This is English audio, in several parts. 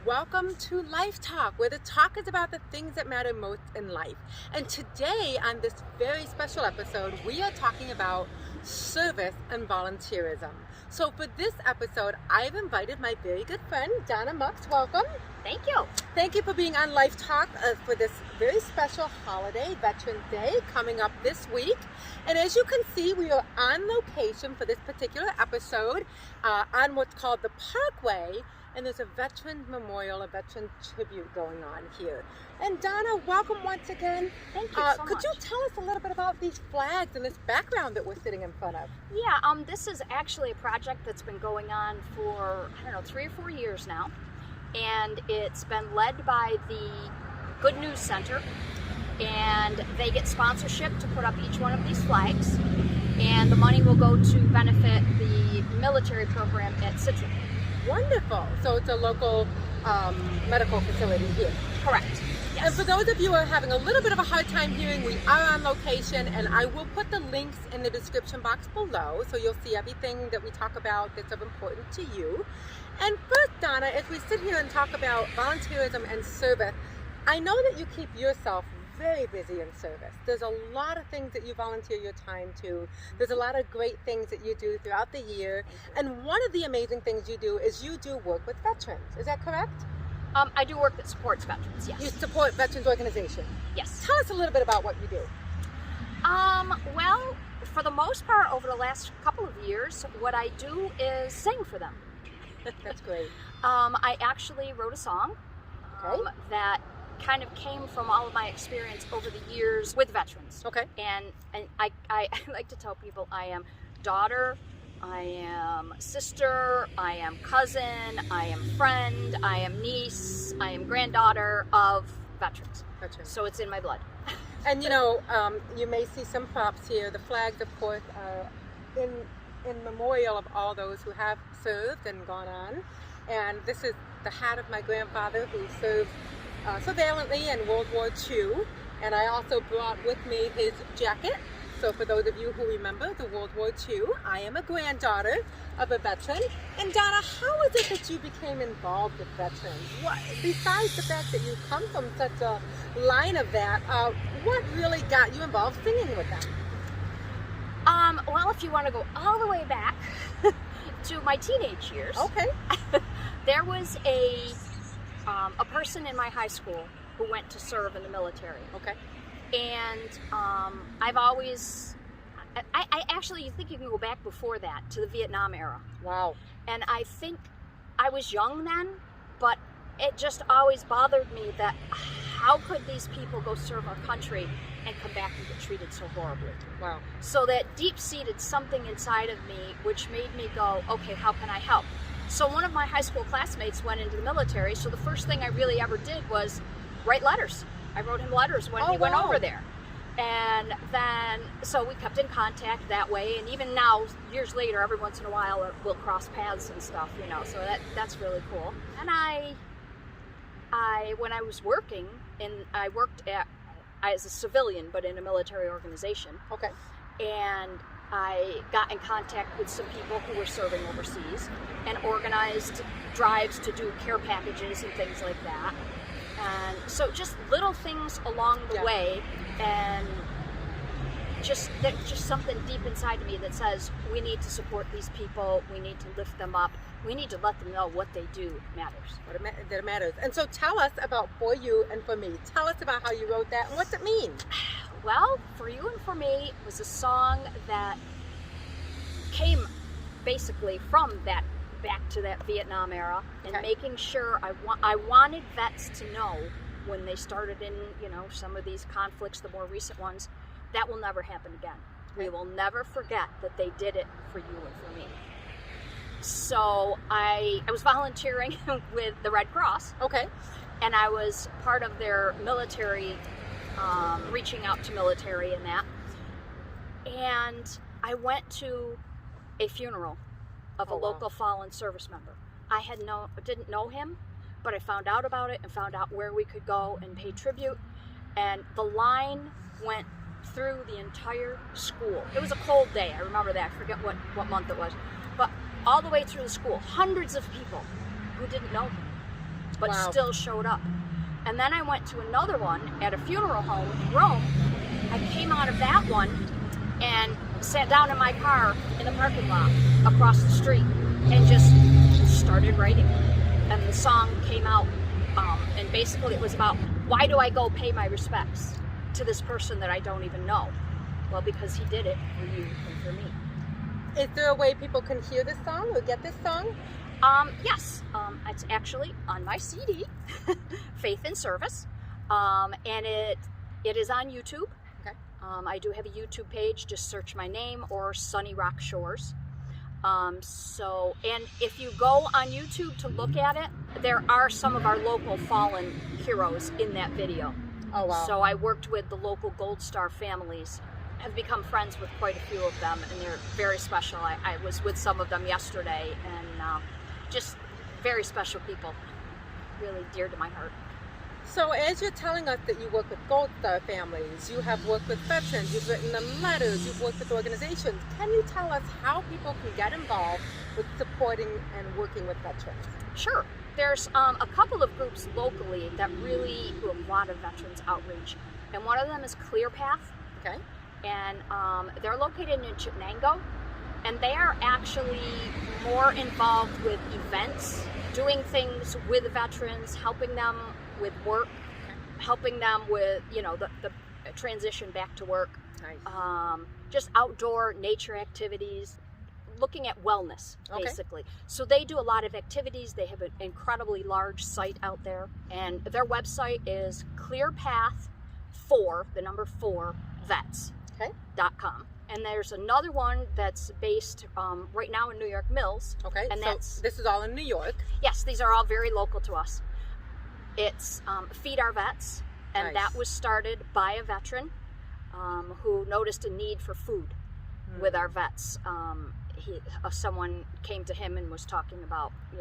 Welcome to Life Talk, where the talk is about the things that matter most in life. And today, on this very special episode, we are talking about service and volunteerism. So for this episode, I've invited my very good friend, Donna Mucks. Welcome. Thank you. Thank you for being on Life Talk for this very special holiday, Veterans Day, coming up this week. And as you can see, we are on location for this particular episode on what's called the Parkway. And there's a veteran memorial, a veteran tribute going on here. And Donna, welcome once again. Thank you so much. Could you tell us a little bit about these flags and this background that we're sitting in front of? Yeah, this is actually a project that's been going on for, 3 or 4 years now. And it's been led by the Good News Center. And they get sponsorship to put up each one of these flags. And the money will go to benefit the military program at Citron. Wonderful. So it's a local medical facility here. Correct. Yes. And for those of you who are having a little bit of a hard time hearing, we are on location, and I will put the links in the description box below, so you'll see everything that we talk about that's of importance to you. And first, Donna, as we sit here and talk about volunteerism and service, I know that you keep yourself very busy in service. There's a lot of things that you volunteer your time to. There's a lot of great things that you do throughout the year. And one of the amazing things you do is you do work with veterans. Is that correct? I do work that supports veterans, yes. You support veterans organizations. Yes. Tell us a little bit about what you do. Well, for the most part, over the last couple of years, what I do is sing for them. That's great. I actually wrote a song Okay. that kind of came from all of my experience over the years with veterans. Okay. And I like to tell people I am daughter, I am sister, I am cousin, I am friend, I am niece, I am granddaughter of veterans. So it's in my blood. And you may see some props here. The flags, of course, are in memorial of all those who have served and gone on. And this is the hat of my grandfather who served so valiantly in World War II, and I also brought with me his jacket. So for those of you who remember the World War II, I am a granddaughter of a veteran. And Donna, how is it that you became involved with veterans? What, besides the fact that you come from such a line of that, what really got you involved singing with them? Well, if you want to go all the way back to my teenage years, okay, there was a person in my high school who went to serve in the military. Okay. And I've always, I actually, you think you can go back before that to the Vietnam era. Wow. And I think I was young then, but it just always bothered me that how could these people go serve our country and come back and get treated so horribly? Wow. So that deep-seated something inside of me which made me go, okay, how can I help? So one of my high school classmates went into the military, so the first thing I really ever did was write letters. I wrote him letters when he went over there. And then, so we kept in contact that way, and even now, years later, every once in a while, we'll cross paths and stuff, so that's really cool. And when I was working, I worked as a civilian, but in a military organization. Okay. And I got in contact with some people who were serving overseas and organized drives to do care packages and things like that. And so just little things along the way, and just something deep inside of me that says we need to support these people, we need to lift them up, we need to let them know what they do matters. That matters. And so tell us about For You and For Me. Tell us about how you wrote that and what's it mean? Well, For You and For Me was a song that came basically from that, back to that Vietnam era, and making sure I wanted vets to know when they started in, some of these conflicts, the more recent ones, that will never happen again. We will never forget that they did it for you and for me. So I was volunteering with the Red Cross. Okay. And I was part of their military, reaching out to military and that. And I went to a funeral of a local fallen service member. I didn't know him, but I found out about it and found out where we could go and pay tribute. And the line went through the entire school. It was a cold day, I remember that. I forget what month it was. But all the way through the school, hundreds of people who didn't know him but Wow. still showed up. And then I went to another one at a funeral home in Rome. I came out of that one and sat down in my car in the parking lot across the street and just started writing. And the song came out, and basically it was about, why do I go pay my respects to this person that I don't even know? Well, because he did it for you and for me. Is there a way people can hear this song or get this song? Yes, it's actually on my CD, Faith in Service, and it is on YouTube. Okay. I do have a YouTube page. Just search my name or Sunny Rock Shores. And if you go on YouTube to look at it, there are some of our local fallen heroes in that video. Oh, wow. So I worked with the local Gold Star families, have become friends with quite a few of them, and they're very special. I was with some of them yesterday, and just very special people, really dear to my heart. So as you're telling us that you work with Gold Star families, you have worked with veterans, you've written them letters, you've worked with organizations, can you tell us how people can get involved with supporting and working with veterans? Sure. There's a couple of groups locally that really do a lot of veterans outreach, and one of them is Clear Path. Okay. And they're located in Chittenango, and they are actually more involved with events, doing things with the veterans, helping them with work, helping them with, the transition back to work. Nice. Just outdoor nature activities, looking at wellness, Okay. basically. So they do a lot of activities. They have an incredibly large site out there, and their website is clearpath4vets.com. And there's another one that's based right now in New York Mills. Okay, and so this is all in New York. Yes, these are all very local to us. It's Feed Our Vets, and Nice. that was started by a veteran who noticed a need for food with our vets. Someone came to him and was talking about, he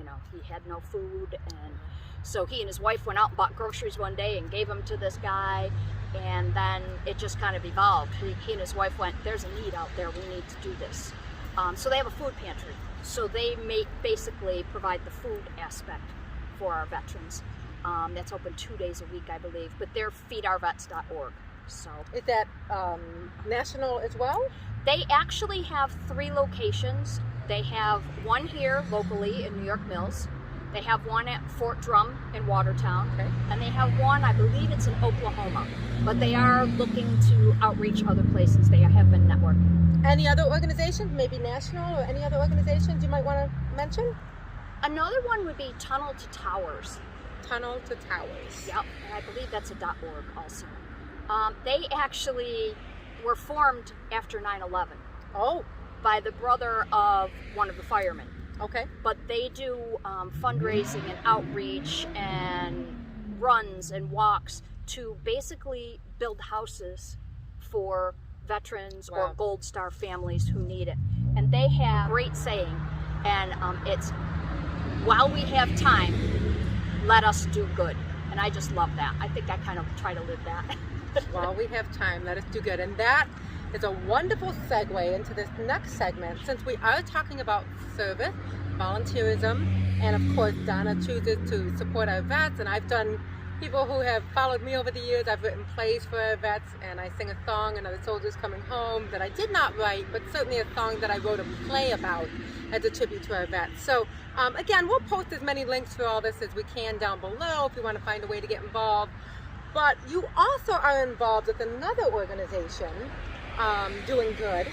had no food, and so he and his wife went out and bought groceries one day and gave them to this guy, and then it just kind of evolved. He and his wife went, there's a need out there, we need to do this. So they have a food pantry. So they basically provide the food aspect for our veterans. That's open 2 days a week, I believe, but they're feedourvets.org. So Is that national as well? they actually have 3 locations. They have one here locally in New York Mills. They have one at Fort Drum in Watertown. Okay. And they have one, I believe it's in Oklahoma. But they are looking to outreach other places. They have been networking. Any other organizations, maybe national or any other organizations you might want to mention? Another one would be Tunnel to Towers. Tunnel to Towers. Yep, and I believe that's a .org also. They actually were formed after 9/11 Oh, by the brother of one of the firemen. okay. But they do fundraising and outreach and runs and walks to basically build houses for veterans or Wow. Gold Star families who need it. And they have a great saying, and it's, while we have time, let us do good. And I just love that. I think I kind of try to live that. While we have time, let us do good. And that is a wonderful segue into this next segment, since we are talking about service, volunteerism, and of course Donna chooses to support our vets, and I've done, people who have followed me over the years, I've written plays for our vets, and I sing a song, Another Soldier's Coming Home, that I did not write, but certainly a song that I wrote a play about as a tribute to our vets. So again, we'll post as many links for all this as we can down below if you want to find a way to get involved. But you also are involved with another organization doing good,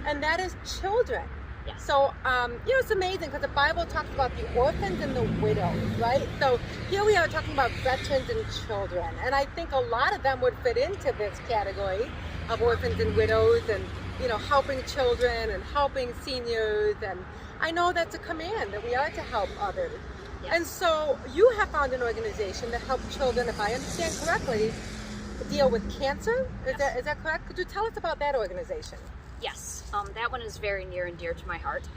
and that is children. Yes. So, it's amazing because the Bible talks about the orphans and the widows, right? So here we are talking about veterans and children, and I think a lot of them would fit into this category of orphans and widows, and helping children and helping seniors, and I know that's a command that we are to help others. Yes. And so you have found an organization that helps children, if I understand correctly, deal with cancer. Is that correct? Could you tell us about that organization? Yes, that one is very near and dear to my heart.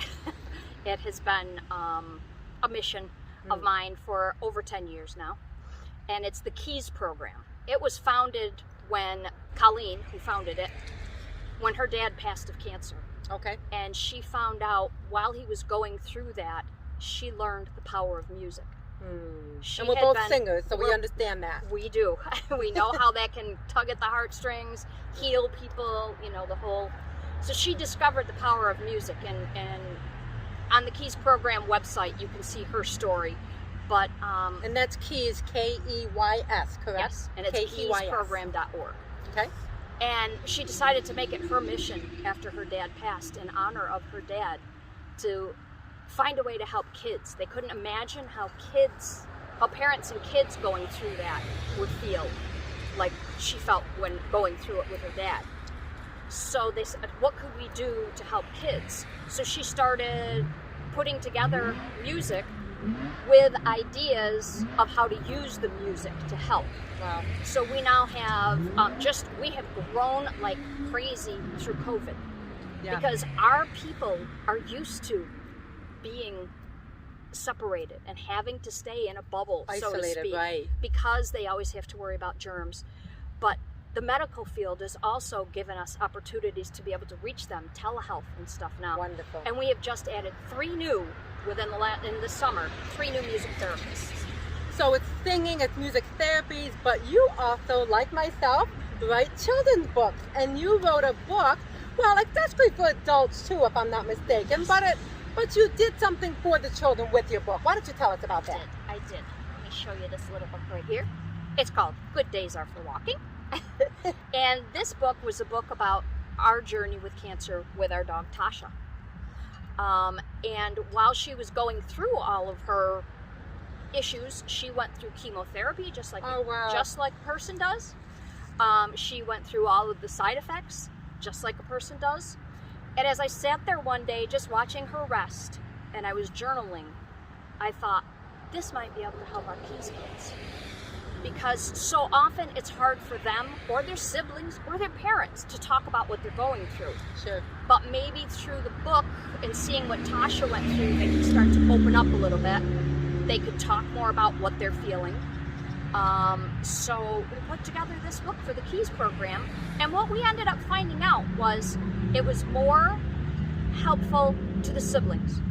It has been a mission of mine for over 10 years now, and it's the KEYS program. It was founded when Colleen, who founded it, when her dad passed of cancer. Okay. And she found out while he was going through that, she learned the power of music. She And we're had both been- singers, so we we're- understand that. We do. We know how that can tug at the heartstrings, heal people, the whole. So she discovered the power of music, and on the Keys program website, you can see her story. But And that's Keys, Keys, correct? yes, and it's Keys. keysprogram.org. Okay. And she decided to make it her mission after her dad passed, in honor of her dad, to find a way to help kids. They couldn't imagine how parents and kids going through that would feel like she felt when going through it with her dad. So they said, what could we do to help kids? So she started putting together music with ideas of how to use the music to help. Wow. So we now have we have grown like crazy through COVID, because our people are used to being separated and having to stay in a bubble, Isolated, so to speak, right. because they always have to worry about germs. But the medical field has also given us opportunities to be able to reach them, telehealth and stuff now. Wonderful. And we have just added 3 new in the summer, 3 new music therapists. So it's singing, it's music therapies, but you also, like myself, write children's books. And you wrote a book, well, it's actually for adults too, if I'm not mistaken, but you did something for the children with your book. Why don't you tell us about that? I did. Let me show you this little book right here. It's called Good Days Are for Walking. And this book was a book about our journey with cancer with our dog Tasha. And while she was going through all of her issues, she went through chemotherapy just like a person does. She went through all of the side effects just like a person does. And as I sat there one day just watching her rest and I was journaling, I thought, this might be able to help our Keys kids. Because so often it's hard for them or their siblings or their parents to talk about what they're going through. Sure. But maybe through the book and seeing what Tasha went through, they can start to open up a little bit. They could talk more about what they're feeling. So we put together this book for the Keys program, and what we ended up finding out was it was more helpful to the siblings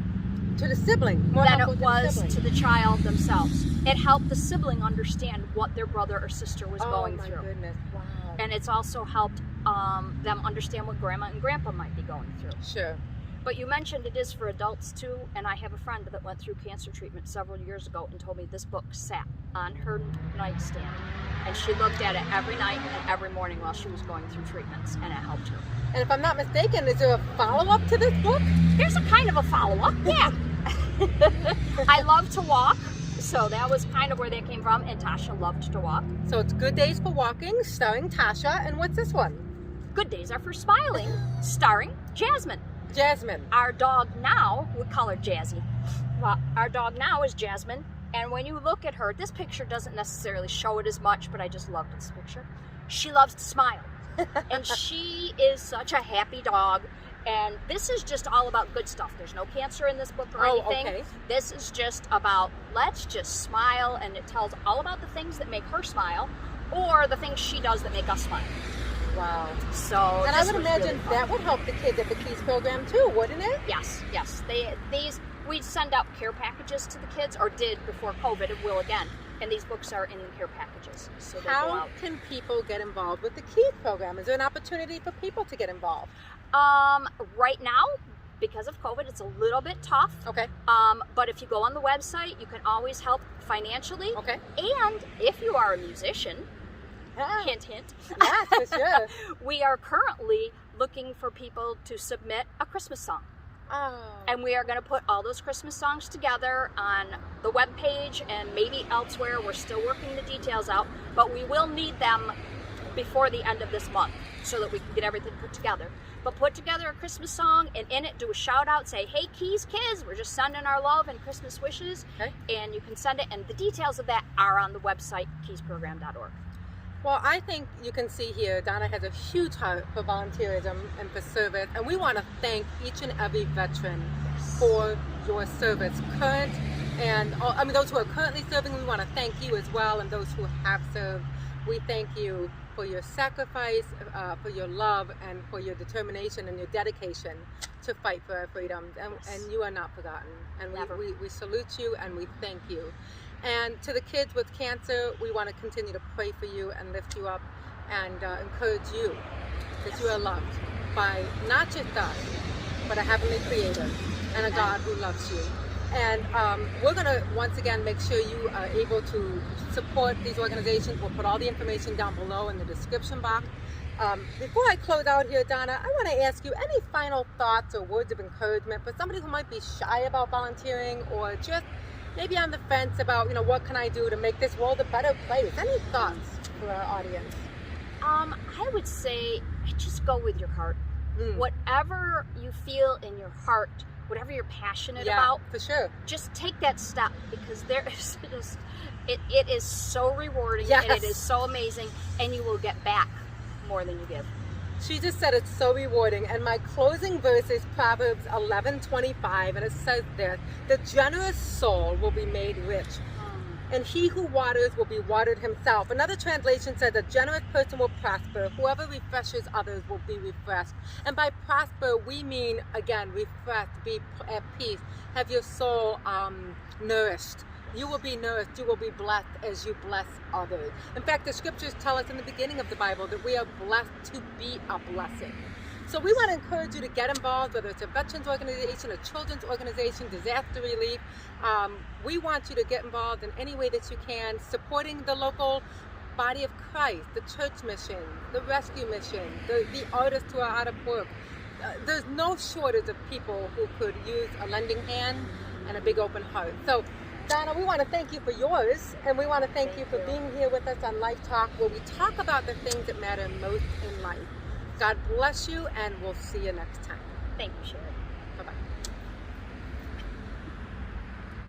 To the sibling. More than helpful it to the was sibling. to the child themselves. It helped the sibling understand what their brother or sister was going through. Oh my goodness, wow. And it's also helped them understand what grandma and grandpa might be going through. Sure. But you mentioned it is for adults too, and I have a friend that went through cancer treatment several years ago and told me this book sat on her nightstand, and she looked at it every night and every morning while she was going through treatments, and it helped her. And if I'm not mistaken, is there a follow-up to this book? There's a kind of a follow-up, yeah. I love to walk, so that was kind of where that came from, and Tasha loved to walk. So it's Good Days for Walking, starring Tasha, and what's this one? Good Days Are for Smiling, starring Jasmine. Jasmine. Our dog now, we call her Jazzy. Well, our dog now is Jasmine, and when you look at her, this picture doesn't necessarily show it as much, but I just loved this picture. She loves to smile, and she is such a happy dog, and this is just all about good stuff. There's no cancer in this book or anything. Okay. This is just about, let's just smile, and it tells all about the things that make her smile, or the things she does that make us smile. Wow. So, And I this would was imagine really fun. that would help the kids at the Keys program too, wouldn't it? Yes. We send out care packages to the kids, or did before COVID, and will again. And these books are in care packages, so they go How out. can people get involved with the Keys program? Is there an opportunity for people to get involved? Right now, because of COVID, it's a little bit tough. Okay. But if you go on the website, you can always help financially. Okay. And if you are a musician, Yeah. hint, hint. Yes, for sure. We are currently looking for people to submit a Christmas song. Oh. And we are going to put all those Christmas songs together on the webpage and maybe elsewhere. We're still working the details out, but we will need them before the end of this month so that we can get everything put together. But put together a Christmas song, and in it do a shout out, say, hey Keys kids, we're just sending our love and Christmas wishes. Okay. And you can send it, and the details of that are on the website, keysprogram.org. Well, I think you can see here, Donna has a huge heart for volunteerism and for service, and we want to thank each and every veteran for your service, current and, those who are currently serving. We want to thank you as well, and those who have served. We thank you for your sacrifice, for your love, and for your determination and your dedication to fight for our freedoms, and you are not forgotten. And Never. we salute you and we thank you. And to the kids with cancer, we want to continue to pray for you and lift you up and encourage you that you are loved by not just us, but a heavenly creator and a God who loves you. And we're going to once again make sure you are able to support these organizations. We'll put all the information down below in the description box. Before I close out here, Donna, I want to ask you any final thoughts or words of encouragement for somebody who might be shy about volunteering or just maybe on the fence about, what can I do to make this world a better place? Any thoughts for our audience? I would say just go with your heart. Whatever you feel in your heart, whatever you're passionate about, for sure, just take that step, because there is just, it is so rewarding, yes, and it is so amazing, and you will get back more than you give. She just said it's so rewarding. And my closing verse is Proverbs 11:25, and it says this: the generous soul will be made rich, and he who waters will be watered himself. Another translation says a generous person will prosper. Whoever refreshes others will be refreshed. And by prosper, we mean, again, refreshed, be at peace, have your soul nourished. You will be nourished, you will be blessed as you bless others. In fact, the scriptures tell us in the beginning of the Bible that we are blessed to be a blessing. So we want to encourage you to get involved, whether it's a veterans organization, a children's organization, disaster relief. We want you to get involved in any way that you can, supporting the local body of Christ, the church mission, the rescue mission, the artists who are out of work. There's no shortage of people who could use a lending hand and a big open heart. So Donna, we want to thank you for yours, and we want to thank you for being here with us on Life Talk, where we talk about the things that matter most in life. God bless you, and we'll see you next time. Thank you, Sherry.